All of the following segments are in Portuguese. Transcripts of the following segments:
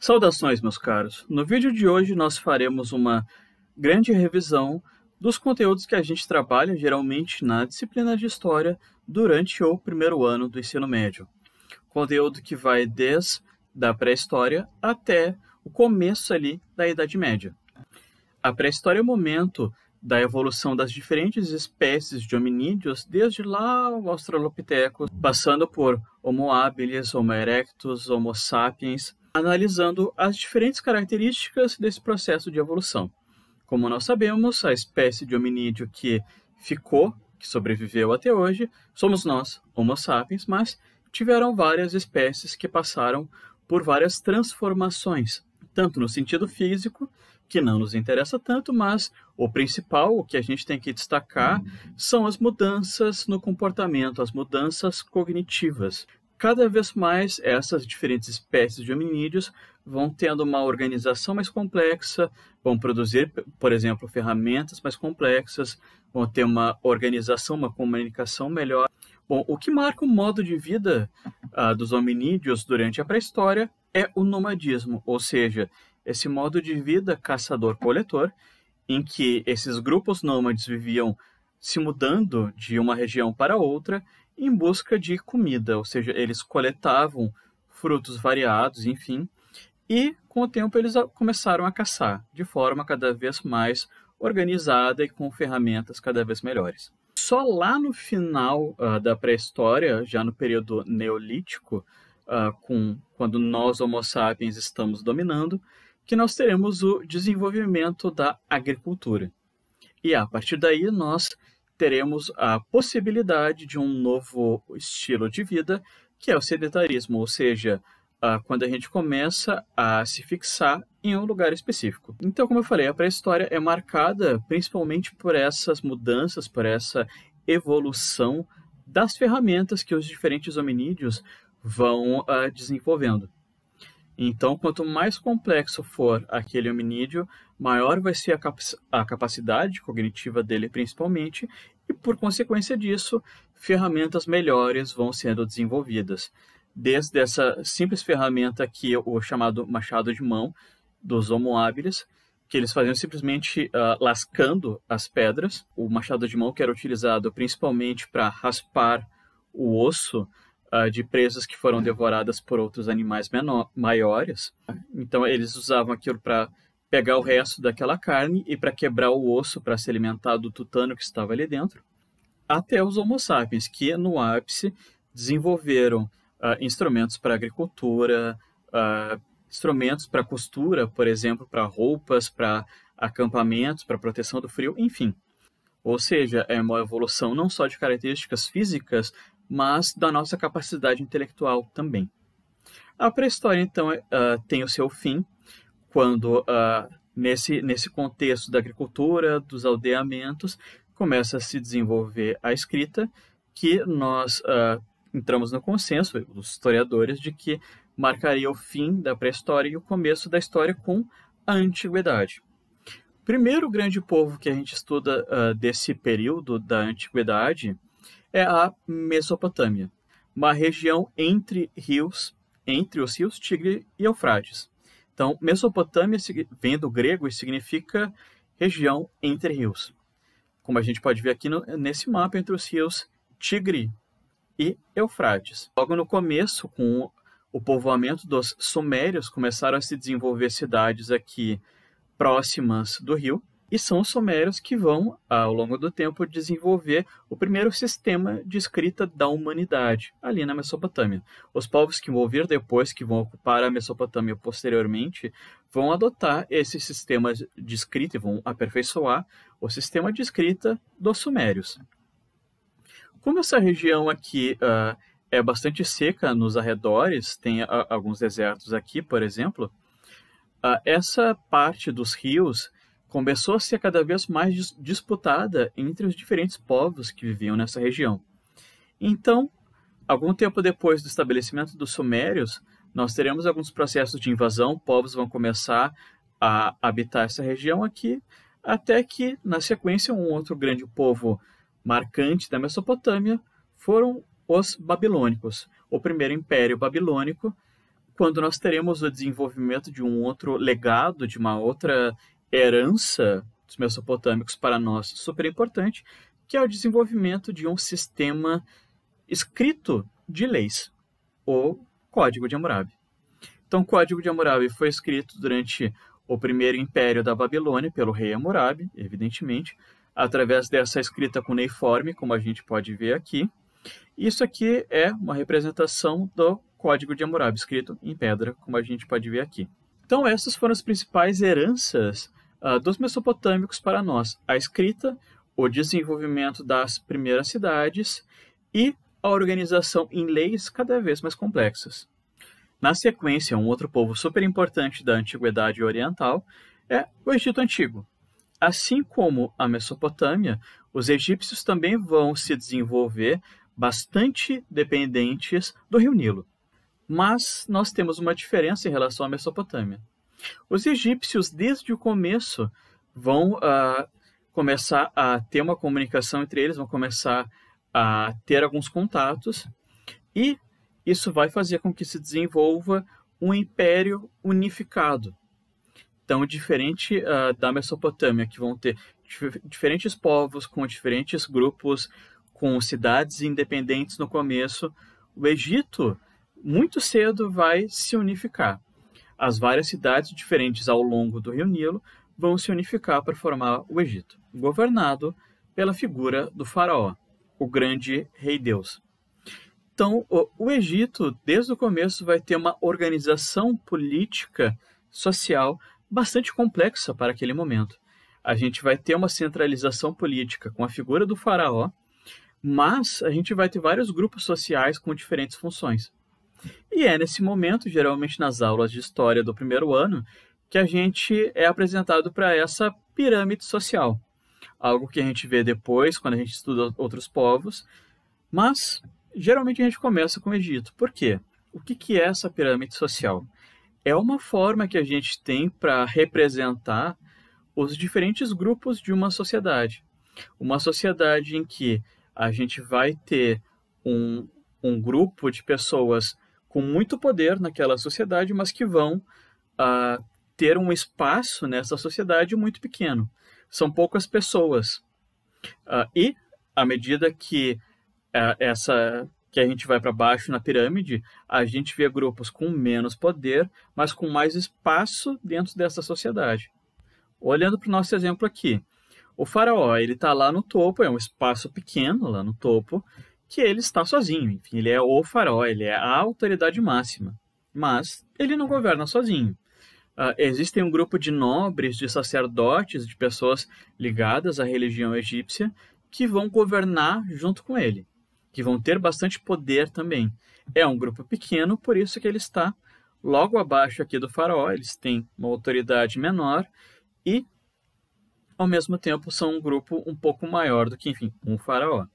Saudações, meus caros! No vídeo de hoje nós faremos uma grande revisão dos conteúdos que a gente trabalha geralmente na disciplina de História durante o primeiro ano do ensino médio. Conteúdo que vai desde a pré-história até o começo ali da Idade Média. A pré-história é o momento da evolução das diferentes espécies de hominídeos, desde lá o Australopithecus, passando por Homo habilis, Homo erectus, Homo sapiens, analisando as diferentes características desse processo de evolução. Como nós sabemos, a espécie de hominídeo que sobreviveu até hoje, somos nós, Homo sapiens, mas tiveram várias espécies que passaram por várias transformações, tanto no sentido físico, que não nos interessa tanto, mas o principal, o que a gente tem que destacar, são as mudanças no comportamento, as mudanças cognitivas. Cada vez mais essas diferentes espécies de hominídeos vão tendo uma organização mais complexa, vão produzir, por exemplo, ferramentas mais complexas, vão ter uma organização, uma comunicação melhor. Bom, o que marca o modo de vida dos hominídeos durante a pré-história é o nomadismo, ou seja, esse modo de vida caçador-coletor, em que esses grupos nômades viviam se mudando de uma região para outra em busca de comida, ou seja, eles coletavam frutos variados, enfim, e com o tempo eles começaram a caçar de forma cada vez mais organizada e com ferramentas cada vez melhores. Só lá no final da pré-história, já no período neolítico, quando nós, Homo sapiens, estamos dominando, que nós teremos o desenvolvimento da agricultura. E a partir daí nós teremos a possibilidade de um novo estilo de vida, que é o sedentarismo, ou seja, quando a gente começa a se fixar em um lugar específico. Então, como eu falei, a pré-história é marcada principalmente por essas mudanças, por essa evolução das ferramentas que os diferentes hominídeos vão desenvolvendo. Então, quanto mais complexo for aquele hominídeo, maior vai ser a capacidade cognitiva dele, principalmente, e, por consequência disso, ferramentas melhores vão sendo desenvolvidas. Desde essa simples ferramenta aqui, o chamado machado de mão dos Homo habilis, que eles faziam simplesmente lascando as pedras. O machado de mão que era utilizado principalmente para raspar o osso de presas que foram devoradas por outros animais maiores. Então eles usavam aquilo para pegar o resto daquela carne e para quebrar o osso para se alimentar do tutano que estava ali dentro. Até os Homo sapiens, que no ápice desenvolveram instrumentos para agricultura, instrumentos para costura, por exemplo, para roupas, para acampamentos, para proteção do frio, enfim. Ou seja, é uma evolução não só de características físicas, mas da nossa capacidade intelectual também. A pré-história, então, tem o seu fim quando, nesse contexto da agricultura, dos aldeamentos, começa a se desenvolver a escrita, que nós entramos no consenso, os historiadores, de que marcaria o fim da pré-história e o começo da história com a antiguidade. O primeiro grande povo que a gente estuda desse período da antiguidade é a Mesopotâmia, uma região entre os rios Tigre e Eufrates. Então, Mesopotâmia vem do grego e significa região entre rios. Como a gente pode ver aqui nesse mapa, entre os rios Tigre e Eufrates. Logo no começo, com o povoamento dos sumérios, começaram a se desenvolver cidades aqui próximas do rio, e são os sumérios que vão, ao longo do tempo, desenvolver o primeiro sistema de escrita da humanidade, ali na Mesopotâmia. Os povos que vão vir depois, que vão ocupar a Mesopotâmia posteriormente, vão adotar esse sistema de escrita e vão aperfeiçoar o sistema de escrita dos sumérios. Como essa região aqui é bastante seca nos arredores, tem alguns desertos aqui, por exemplo, essa parte dos rios começou a ser cada vez mais disputada entre os diferentes povos que viviam nessa região. Então, algum tempo depois do estabelecimento dos sumérios, nós teremos alguns processos de invasão, povos vão começar a habitar essa região aqui, até que, na sequência, um outro grande povo marcante da Mesopotâmia foram os babilônicos. O primeiro império babilônico quando nós teremos o desenvolvimento de um outro legado, de uma outra herança dos mesopotâmicos para nós super importante, que é o desenvolvimento de um sistema escrito de leis, o Código de Hammurabi. Então, o Código de Hammurabi foi escrito durante o primeiro império da Babilônia, pelo rei Hammurabi, evidentemente, através dessa escrita cuneiforme, como a gente pode ver aqui. Isso aqui é uma representação do Código de Hammurabi, escrito em pedra, como a gente pode ver aqui. Então, essas foram as principais heranças dos mesopotâmicos para nós: a escrita, o desenvolvimento das primeiras cidades e a organização em leis cada vez mais complexas. Na sequência, um outro povo super importante da Antiguidade Oriental é o Egito Antigo. Assim como a Mesopotâmia, os egípcios também vão se desenvolver bastante dependentes do Rio Nilo. Mas nós temos uma diferença em relação à Mesopotâmia. Os egípcios, desde o começo, vão começar a ter uma comunicação entre eles, vão começar a ter alguns contatos, e isso vai fazer com que se desenvolva um império unificado. Então, diferente da Mesopotâmia, que vão ter diferentes povos com diferentes grupos, com cidades independentes no começo, o Egito, muito cedo, vai se unificar. As várias cidades diferentes ao longo do Rio Nilo vão se unificar para formar o Egito, governado pela figura do faraó, o grande rei Deus. Então, o Egito, desde o começo, vai ter uma organização política, social, bastante complexa para aquele momento. A gente vai ter uma centralização política com a figura do faraó, mas a gente vai ter vários grupos sociais com diferentes funções. E é nesse momento, geralmente nas aulas de história do primeiro ano, que a gente é apresentado para essa pirâmide social. Algo que a gente vê depois, quando a gente estuda outros povos, mas geralmente a gente começa com o Egito. Por quê? O que é essa pirâmide social? É uma forma que a gente tem para representar os diferentes grupos de uma sociedade. Uma sociedade em que a gente vai ter um grupo de pessoas com muito poder naquela sociedade, mas que vão ter um espaço nessa sociedade muito pequeno. São poucas pessoas. E, à medida que que a gente vai para baixo na pirâmide, a gente vê grupos com menos poder, mas com mais espaço dentro dessa sociedade. Olhando para o nosso exemplo aqui, o faraó, ele está lá no topo, é um espaço pequeno lá no topo, que ele está sozinho. Enfim, ele é o faraó, ele é a autoridade máxima, mas ele não governa sozinho. Existem um grupo de nobres, de sacerdotes, de pessoas ligadas à religião egípcia, que vão governar junto com ele, que vão ter bastante poder também. É um grupo pequeno, por isso que ele está logo abaixo aqui do faraó, eles têm uma autoridade menor e, ao mesmo tempo, são um grupo um pouco maior do que, enfim, um faraó.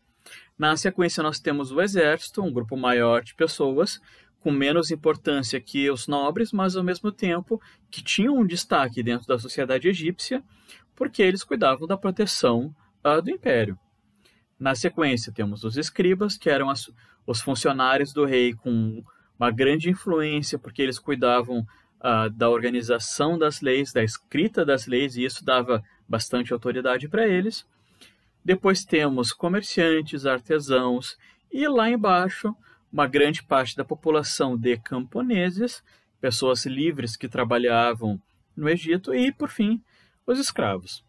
Na sequência, nós temos o exército, um grupo maior de pessoas, com menos importância que os nobres, mas, ao mesmo tempo, que tinham um destaque dentro da sociedade egípcia, porque eles cuidavam da proteção do império. Na sequência, temos os escribas, que eram os funcionários do rei com uma grande influência, porque eles cuidavam da organização das leis, da escrita das leis, e isso dava bastante autoridade para eles. Depois temos comerciantes, artesãos, e lá embaixo, uma grande parte da população de camponeses, pessoas livres que trabalhavam no Egito, e, por fim, os escravos.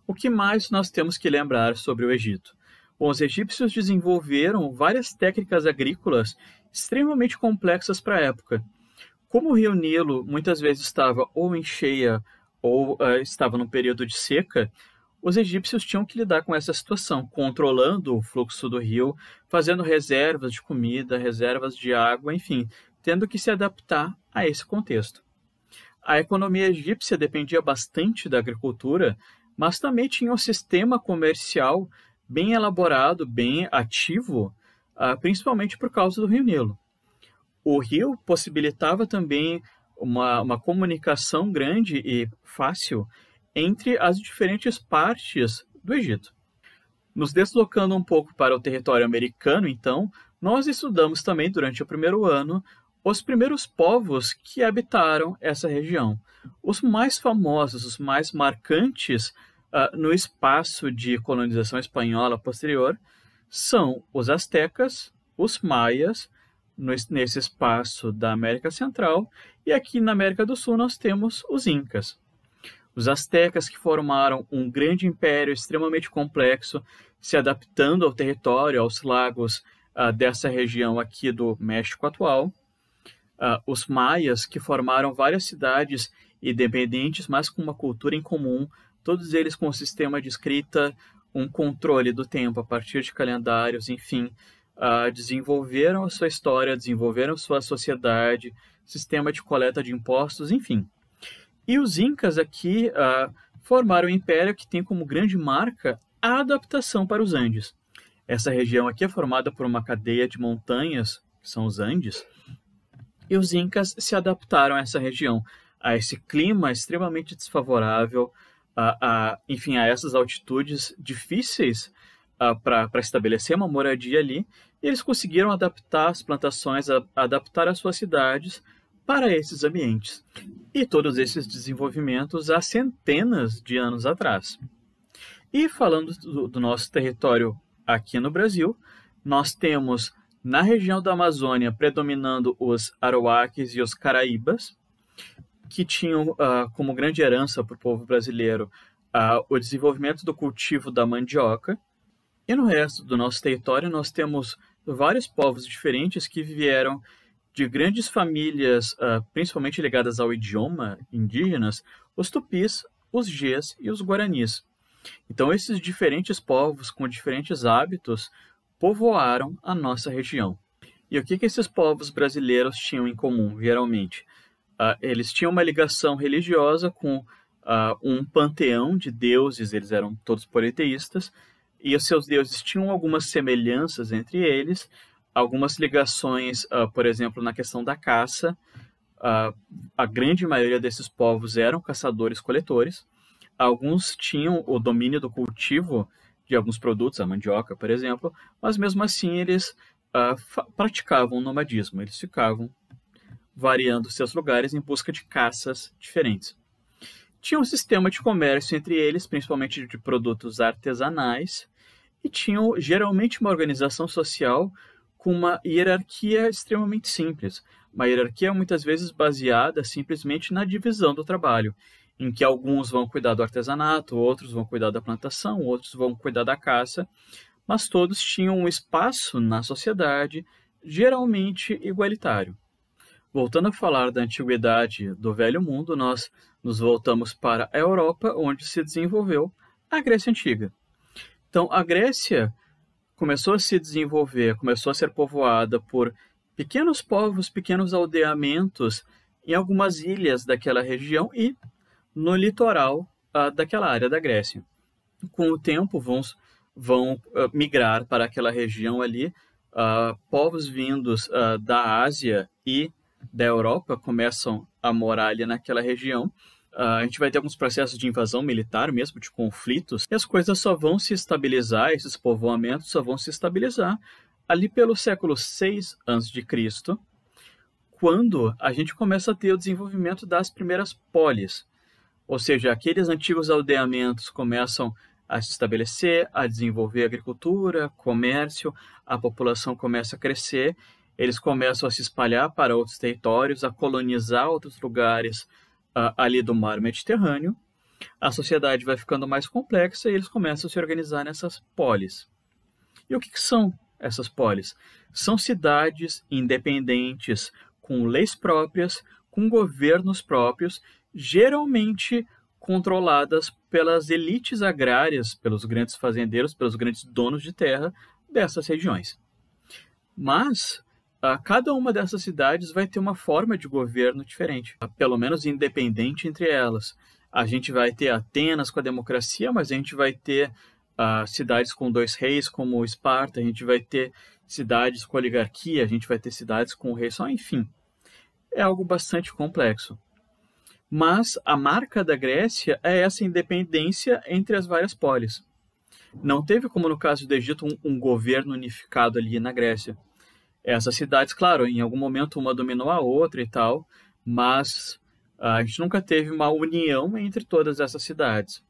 O que mais nós temos que lembrar sobre o Egito? Bom, os egípcios desenvolveram várias técnicas agrícolas extremamente complexas para a época. Como o rio Nilo muitas vezes estava ou em cheia ou estava num período de seca, os egípcios tinham que lidar com essa situação, controlando o fluxo do rio, fazendo reservas de comida, reservas de água, enfim, tendo que se adaptar a esse contexto. A economia egípcia dependia bastante da agricultura, mas também tinha um sistema comercial bem elaborado, bem ativo, principalmente por causa do rio Nilo. O rio possibilitava também uma comunicação grande e fácil entre as diferentes partes do Egito. Nos deslocando um pouco para o território americano, então, nós estudamos também durante o primeiro ano os primeiros povos que habitaram essa região. Os mais famosos, os mais marcantes no espaço de colonização espanhola posterior são os astecas, os maias, nesse espaço da América Central, e aqui na América do Sul nós temos os incas. Os astecas que formaram um grande império extremamente complexo, se adaptando ao território, aos lagos dessa região aqui do México atual. Os maias que formaram várias cidades independentes, mas com uma cultura em comum, todos eles com um sistema de escrita, um controle do tempo a partir de calendários, enfim, desenvolveram a sua história, desenvolveram sua sociedade, sistema de coleta de impostos, enfim. E os incas aqui formaram um império que tem como grande marca a adaptação para os Andes. Essa região aqui é formada por uma cadeia de montanhas, que são os Andes, e os incas se adaptaram a essa região, a esse clima extremamente desfavorável, enfim, a essas altitudes difíceis para estabelecer uma moradia ali, e eles conseguiram adaptar as plantações, adaptar as suas cidades para esses ambientes. E todos esses desenvolvimentos há centenas de anos atrás. E falando do nosso território aqui no Brasil, nós temos na região da Amazônia predominando os aroaques e os caraíbas, que tinham como grande herança para o povo brasileiro o desenvolvimento do cultivo da mandioca. E no resto do nosso território nós temos vários povos diferentes que vieram de grandes famílias, principalmente ligadas ao idioma indígenas, os tupis, os gês e os guaranis. Então esses diferentes povos com diferentes hábitos povoaram a nossa região. E o que esses povos brasileiros tinham em comum, geralmente? Eles tinham uma ligação religiosa com um panteão de deuses, eles eram todos politeístas, e os seus deuses tinham algumas semelhanças entre eles, algumas ligações, por exemplo, na questão da caça. A grande maioria desses povos eram caçadores-coletores. Alguns tinham o domínio do cultivo de alguns produtos, a mandioca, por exemplo, mas mesmo assim eles praticavam o nomadismo, eles ficavam variando seus lugares em busca de caças diferentes. Tinha um sistema de comércio entre eles, principalmente de produtos artesanais, e tinham geralmente uma organização social com uma hierarquia extremamente simples. Uma hierarquia muitas vezes baseada simplesmente na divisão do trabalho, em que alguns vão cuidar do artesanato, outros vão cuidar da plantação, outros vão cuidar da caça, mas todos tinham um espaço na sociedade geralmente igualitário. Voltando a falar da antiguidade do Velho Mundo, nós nos voltamos para a Europa, onde se desenvolveu a Grécia Antiga. Então, a Grécia começou a se desenvolver, começou a ser povoada por pequenos povos, pequenos aldeamentos em algumas ilhas daquela região e no litoral daquela área da Grécia. Com o tempo, vão migrar para aquela região ali, povos vindos da Ásia e da Europa começam a morar ali naquela região. A gente vai ter alguns processos de invasão militar mesmo, de conflitos, e as coisas só vão se estabilizar, esses povoamentos só vão se estabilizar ali pelo século VI a.C., quando a gente começa a ter o desenvolvimento das primeiras polis, ou seja, aqueles antigos aldeamentos começam a se estabelecer, a desenvolver agricultura, comércio, a população começa a crescer, eles começam a se espalhar para outros territórios, a colonizar outros lugares ali do mar Mediterrâneo. A sociedade vai ficando mais complexa e eles começam a se organizar nessas polis. E o que são essas polis? São cidades independentes, com leis próprias, com governos próprios, geralmente controladas pelas elites agrárias, pelos grandes fazendeiros, pelos grandes donos de terra dessas regiões. Mas cada uma dessas cidades vai ter uma forma de governo diferente, pelo menos independente entre elas. A gente vai ter Atenas com a democracia, mas a gente vai ter cidades com 2 reis, como Esparta, a gente vai ter cidades com oligarquia, a gente vai ter cidades com o rei só, enfim. É algo bastante complexo. Mas a marca da Grécia é essa independência entre as várias polis. Não teve, como no caso do Egito, um governo unificado ali na Grécia. Essas cidades, claro, em algum momento uma dominou a outra e tal, mas a gente nunca teve uma união entre todas essas cidades.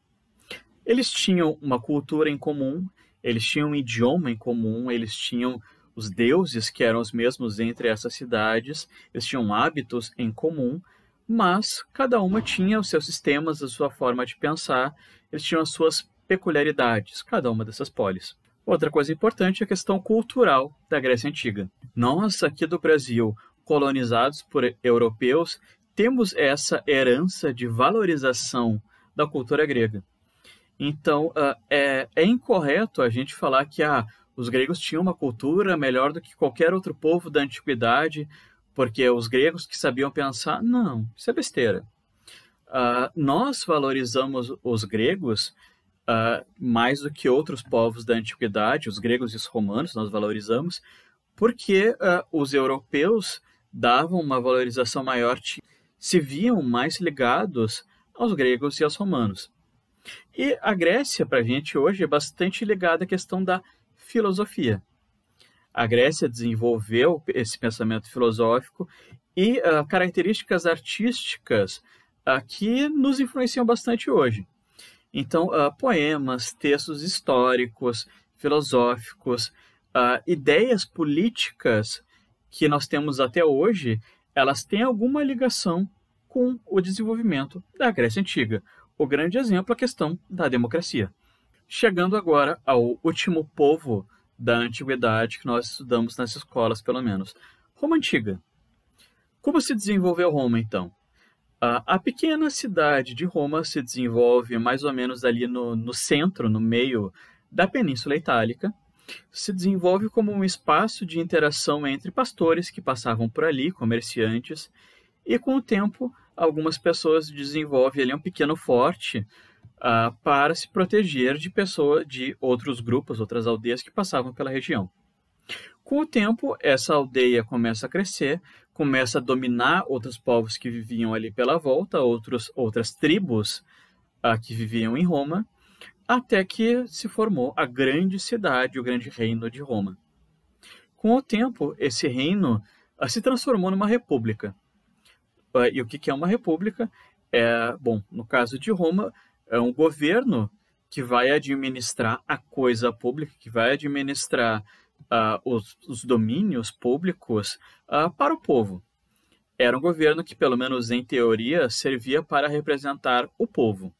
Eles tinham uma cultura em comum, eles tinham um idioma em comum, eles tinham os deuses que eram os mesmos entre essas cidades, eles tinham hábitos em comum, mas cada uma tinha os seus sistemas, a sua forma de pensar, eles tinham as suas peculiaridades, cada uma dessas polis. Outra coisa importante é a questão cultural da Grécia Antiga. Nós, aqui do Brasil, colonizados por europeus, temos essa herança de valorização da cultura grega. Então, é incorreto a gente falar que os gregos tinham uma cultura melhor do que qualquer outro povo da antiguidade, porque os gregos que sabiam pensar. Não, isso é besteira. Nós valorizamos os gregos mais do que outros povos da antiguidade, os gregos e os romanos nós valorizamos, porque os europeus davam uma valorização maior, se viam mais ligados aos gregos e aos romanos. E a Grécia, para a gente hoje, é bastante ligada à questão da filosofia. A Grécia desenvolveu esse pensamento filosófico e características artísticas que nos influenciam bastante hoje. Então, poemas, textos históricos, filosóficos, ideias políticas que nós temos até hoje, elas têm alguma ligação com o desenvolvimento da Grécia Antiga. O grande exemplo é a questão da democracia. Chegando agora ao último povo da antiguidade que nós estudamos nas escolas, pelo menos. Roma Antiga. Como se desenvolveu Roma, então? A pequena cidade de Roma se desenvolve mais ou menos ali no centro, no meio da Península Itálica. Se desenvolve como um espaço de interação entre pastores que passavam por ali, comerciantes, e com o tempo algumas pessoas desenvolvem ali um pequeno forte para se proteger de outros grupos, outras aldeias que passavam pela região. Com o tempo, essa aldeia começa a crescer, começa a dominar outros povos que viviam ali pela volta, outras tribos que viviam em Roma, até que se formou a grande cidade, o grande reino de Roma. Com o tempo, esse reino se transformou numa república. E o que é uma república? No caso de Roma, é um governo que vai administrar a coisa pública, que vai administrar os domínios públicos para o povo. Era um governo que, pelo menos em teoria, servia para representar o povo.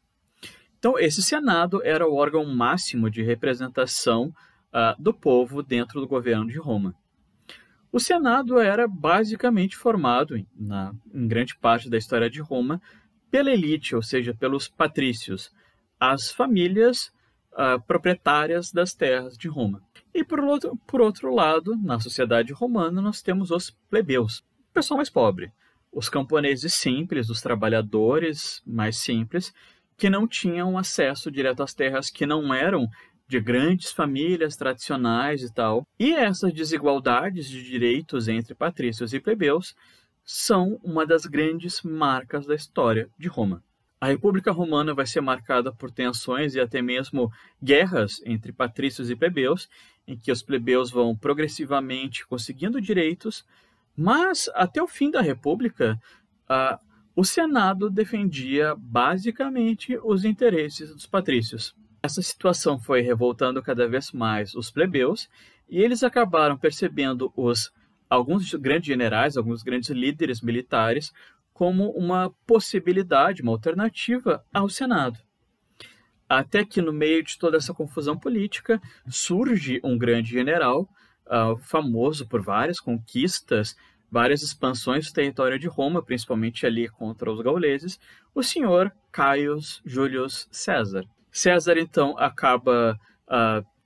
Então, esse Senado era o órgão máximo de representação do povo dentro do governo de Roma. O Senado era basicamente formado, em grande parte da história de Roma, pela elite, ou seja, pelos patrícios, as famílias proprietárias das terras de Roma. E, por outro lado, na sociedade romana, nós temos os plebeus, o pessoal mais pobre, os camponeses simples, os trabalhadores mais simples, que não tinham acesso direto às terras, que não eram de grandes famílias tradicionais e tal. E essas desigualdades de direitos entre patrícios e plebeus são uma das grandes marcas da história de Roma. A República Romana vai ser marcada por tensões e até mesmo guerras entre patrícios e plebeus, em que os plebeus vão progressivamente conseguindo direitos, mas até o fim da República, o Senado defendia basicamente os interesses dos patrícios. Essa situação foi revoltando cada vez mais os plebeus e eles acabaram percebendo alguns grandes generais, alguns grandes líderes militares como uma possibilidade, uma alternativa ao Senado. Até que no meio de toda essa confusão política surge um grande general, famoso por várias conquistas, várias expansões do território de Roma, principalmente ali contra os gauleses, o senhor Caius Julius César. César, então, acaba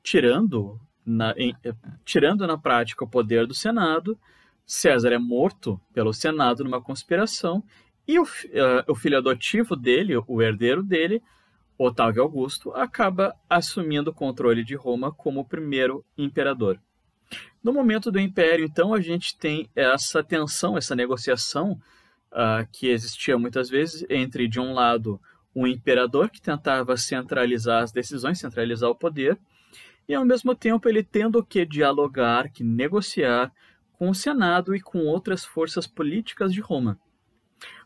tirando na prática o poder do Senado. César é morto pelo Senado numa conspiração e o filho adotivo dele, o herdeiro dele, Otávio Augusto, acaba assumindo o controle de Roma como o primeiro imperador. No momento do Império, então, a gente tem essa tensão, essa negociação que existia muitas vezes entre, de um lado, um imperador que tentava centralizar as decisões, centralizar o poder, e ao mesmo tempo ele tendo que dialogar, que negociar com o Senado e com outras forças políticas de Roma.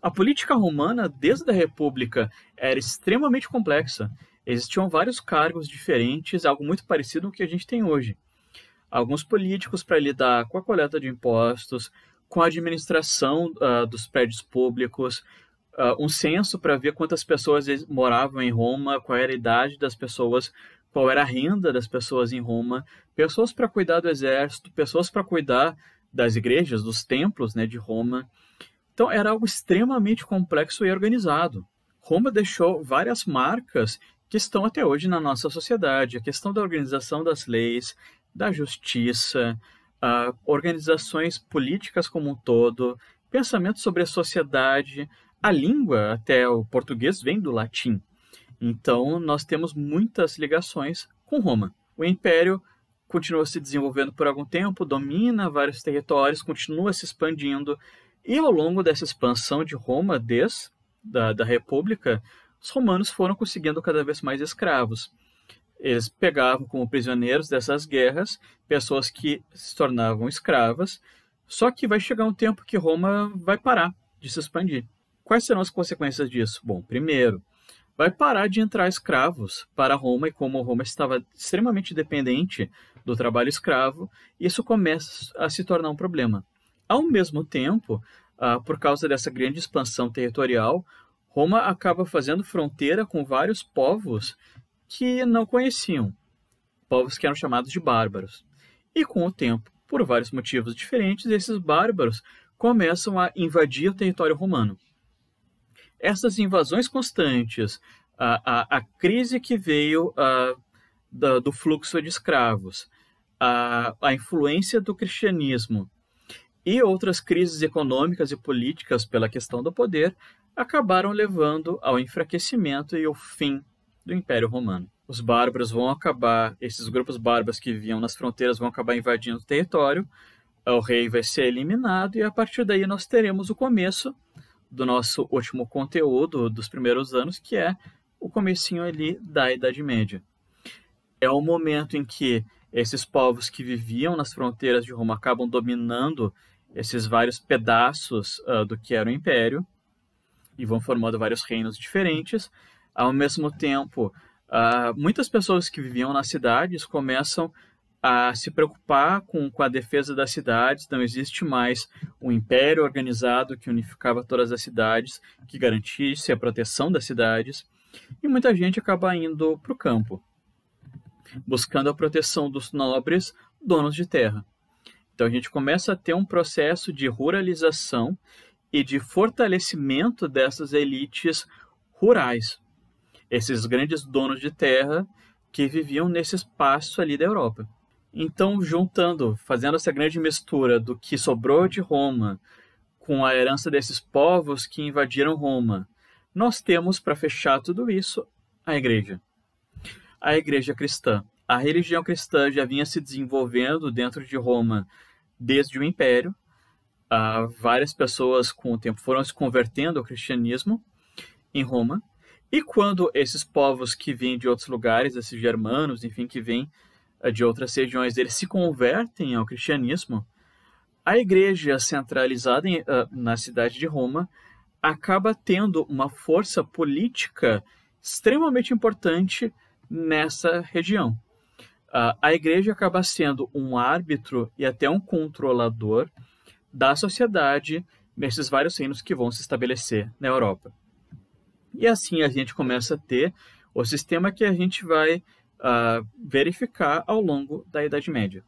A política romana, desde a República, era extremamente complexa. Existiam vários cargos diferentes, algo muito parecido com o que a gente tem hoje. Alguns políticos para lidar com a coleta de impostos, com a administração dos prédios públicos, um censo para ver quantas pessoas moravam em Roma, qual era a idade das pessoas, qual era a renda das pessoas em Roma, pessoas para cuidar do exército, pessoas para cuidar das igrejas, dos templos, né, de Roma. Então era algo extremamente complexo e organizado. Roma deixou várias marcas que estão até hoje na nossa sociedade. A questão da organização das leis, da justiça, organizações políticas como um todo, pensamento sobre a sociedade, a língua, até o português, vem do latim. Então, nós temos muitas ligações com Roma. O Império continua se desenvolvendo por algum tempo, domina vários territórios, continua se expandindo, e ao longo dessa expansão de Roma, desde da República, os romanos foram conseguindo cada vez mais escravos. Eles pegavam como prisioneiros dessas guerras pessoas que se tornavam escravas, só que vai chegar um tempo que Roma vai parar de se expandir. Quais serão as consequências disso? Bom, primeiro, vai parar de entrar escravos para Roma, e como Roma estava extremamente dependente do trabalho escravo, isso começa a se tornar um problema. Ao mesmo tempo, por causa dessa grande expansão territorial, Roma acaba fazendo fronteira com vários povos que não conheciam, povos que eram chamados de bárbaros. E com o tempo, por vários motivos diferentes, esses bárbaros começam a invadir o território romano. Essas invasões constantes, a crise que veio do fluxo de escravos, a influência do cristianismo e outras crises econômicas e políticas pela questão do poder, acabaram levando ao enfraquecimento e ao fim do Império Romano. Os bárbaros vão acabar, esses grupos bárbaros que viviam nas fronteiras vão acabar invadindo o território, o rei vai ser eliminado e a partir daí nós teremos o começo do nosso último conteúdo dos primeiros anos, que é o comecinho ali da Idade Média. É o momento em que esses povos que viviam nas fronteiras de Roma acabam dominando esses vários pedaços do que era o Império e vão formando vários reinos diferentes. Ao mesmo tempo, muitas pessoas que viviam nas cidades começam a se preocupar com a defesa das cidades. Não existe mais um império organizado que unificava todas as cidades, que garantisse a proteção das cidades. E muita gente acaba indo para o campo, buscando a proteção dos nobres donos de terra. Então a gente começa a ter um processo de ruralização e de fortalecimento dessas elites rurais. Esses grandes donos de terra que viviam nesse espaço ali da Europa. Então, juntando, fazendo essa grande mistura do que sobrou de Roma com a herança desses povos que invadiram Roma, nós temos, para fechar tudo isso, a Igreja. A Igreja cristã. A religião cristã já vinha se desenvolvendo dentro de Roma desde o Império. Várias pessoas, com o tempo, foram se convertendo ao cristianismo em Roma. E quando esses povos que vêm de outros lugares, esses germanos, enfim, que vêm de outras regiões, eles se convertem ao cristianismo, a igreja centralizada na cidade de Roma acaba tendo uma força política extremamente importante nessa região. A igreja acaba sendo um árbitro e até um controlador da sociedade nesses vários reinos que vão se estabelecer na Europa. E assim a gente começa a ter o sistema que a gente vai verificar ao longo da Idade Média.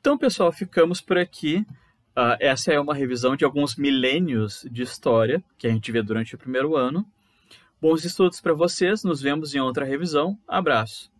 Então, pessoal, ficamos por aqui. Essa é uma revisão de alguns milênios de história que a gente vê durante o primeiro ano. Bons estudos para vocês. Nos vemos em outra revisão. Abraço!